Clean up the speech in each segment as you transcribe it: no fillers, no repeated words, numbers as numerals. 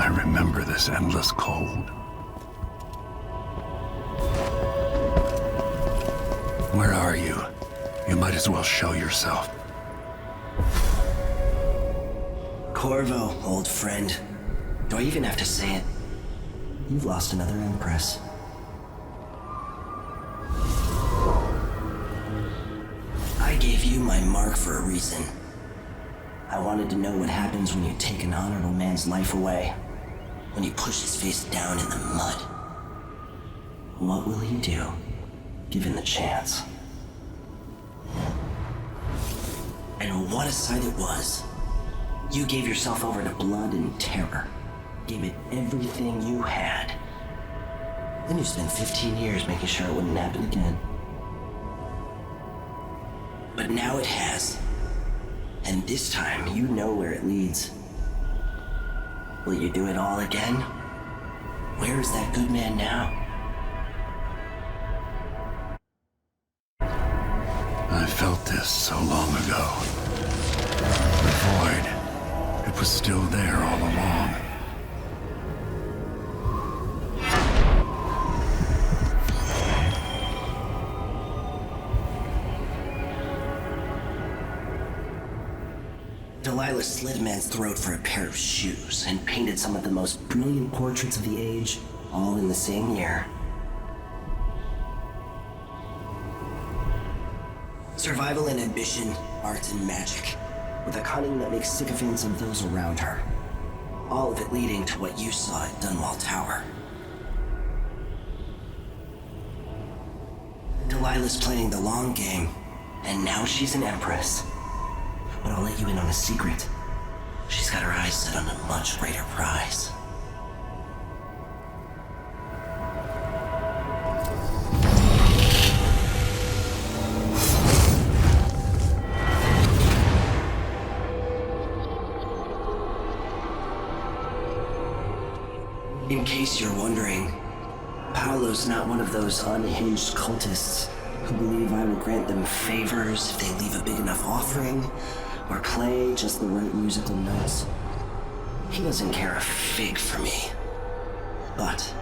I remember this endless cold. Where are you? You might as well show yourself. Corvo, old friend. Do I even have to say it? You've lost another Empress. I gave you my mark for a reason. I wanted to know what happens when you take an honorable man's life away. When you push his face down in the mud. What will he do, given the chance? And what a sight it was. You gave yourself over to blood and terror. Gave it everything you had. Then you spent 15 years making sure it wouldn't happen again. But now it has. And this time, you know where it leads. Will you do it all again? Where is that good man now? I felt this so long ago. The void. It was still there all along. Delilah slit a man's throat for a pair of shoes and painted some of the most brilliant portraits of the age, all in the same year. Survival and ambition, art and magic, with a cunning that makes sycophants of those around her. All of it leading to what you saw at Dunwall Tower. Delilah's playing the long game, and now she's an empress. But I'll let you in on a secret. She's got her eyes set on a much greater prize. In case you're wondering, Paolo's not one of those unhinged cultists who believe I will grant them favors if they leave a big enough offering or play just the right musical notes. He doesn't care a fig for me. But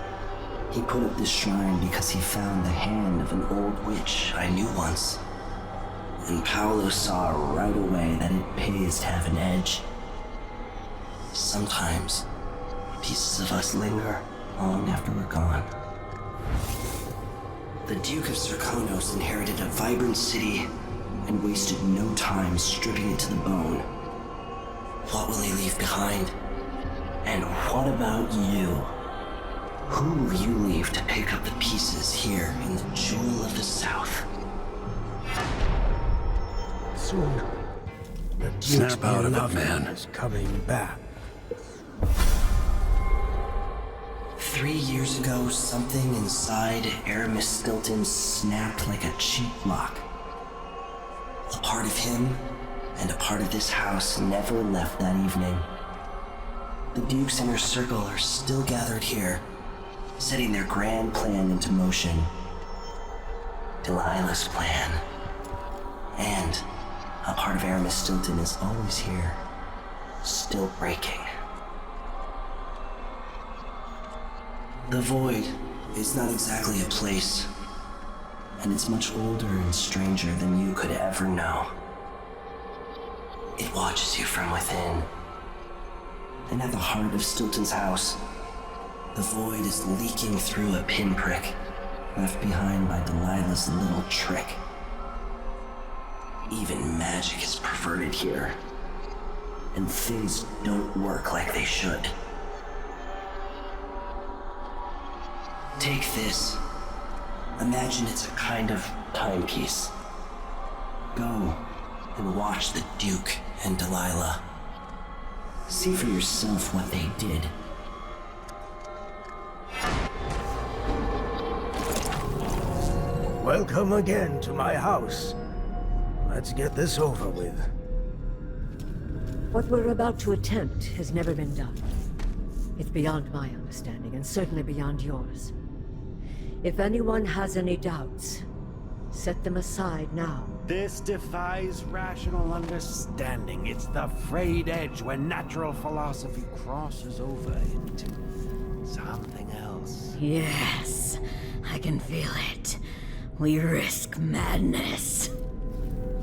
he put up this shrine because he found the hand of an old witch I knew once. And Paolo saw right away that it pays to have an edge. Sometimes pieces of us linger long after we're gone. The Duke of Serkonos inherited a vibrant city and wasted no time stripping it to the bone. What will he leave behind? And what about you? Who will you leave to pick up the pieces here in the Jewel of the South? Soon, the Snap out of it, man. is coming back. 3 years ago, something inside Aramis Stilton snapped like a cheap lock. A part of him and a part of this house never left that evening. The Duke's inner circle are still gathered here, setting their grand plan into motion. Delilah's plan. And a part of Aramis Stilton is always here, still breaking. The Void is not exactly a place, and it's much older and stranger than you could ever know. It watches you from within. And at the heart of Stilton's house, the Void is leaking through a pinprick left behind by Delilah's little trick. Even magic is perverted here, and things don't work like they should. Take this. Imagine it's a kind of timepiece. Go and watch the Duke and Delilah. See for yourself what they did. Welcome again to my house. Let's get this over with. What we're about to attempt has never been done. It's beyond my understanding, and certainly beyond yours. If anyone has any doubts, set them aside now. This defies rational understanding. It's the frayed edge where natural philosophy crosses over into something else. Yes, I can feel it. We risk madness.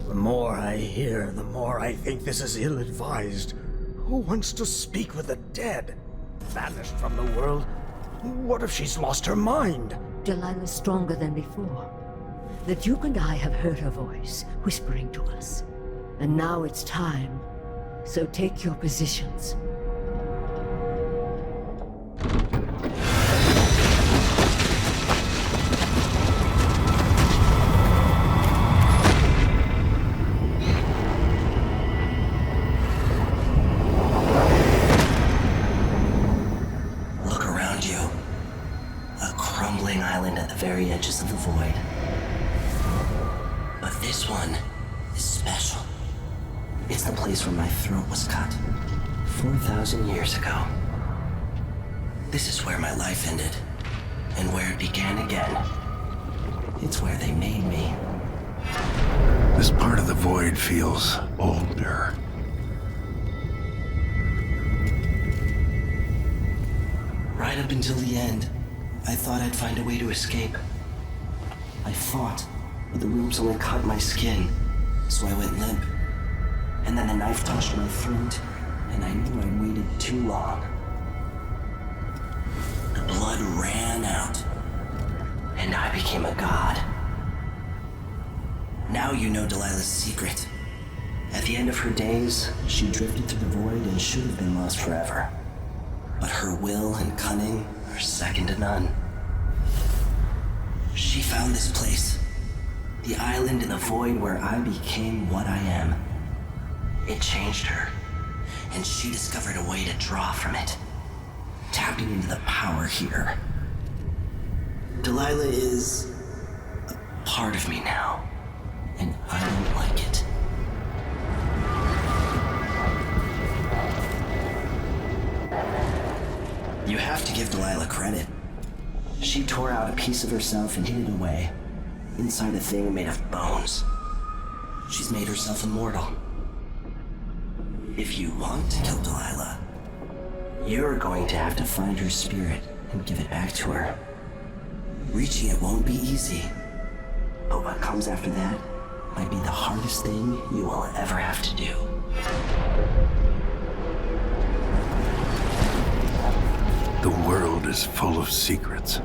The more I hear, the more I think this is ill-advised. Who wants to speak with the dead? Vanished from the world? What if she's lost her mind? Delilah's stronger than before. The Duke and I have heard her voice, whispering to us. And now it's time. So take your positions. Look around you. A crumbling island at the very edges of the void. But this one is special. It's the place where my throat was cut 4,000 years ago. This is where my life ended, and where it began again. It's where they made me. This part of the void feels older. Right up until the end, I thought I'd find a way to escape. I fought, but the wounds only cut my skin, so I went limp. And then the knife touched my throat, and I knew I'd waited too long. The blood ran out, and I became a god. Now you know Delilah's secret. At the end of her days, she drifted through the void and should have been lost forever. But her will and cunning are second to none. She found this place, the island in the void where I became what I am. It changed her, and she discovered a way to draw from it, tapping into the power here. Delilah is a part of me now, and I don't like it. You have to give Delilah credit. She tore out a piece of herself and hid it away, inside a thing made of bones. She's made herself immortal. If you want to kill Delilah, you're going to have to find her spirit and give it back to her. Reaching it won't be easy, but what comes after that might be the hardest thing you will ever have to do. The world is full of secrets.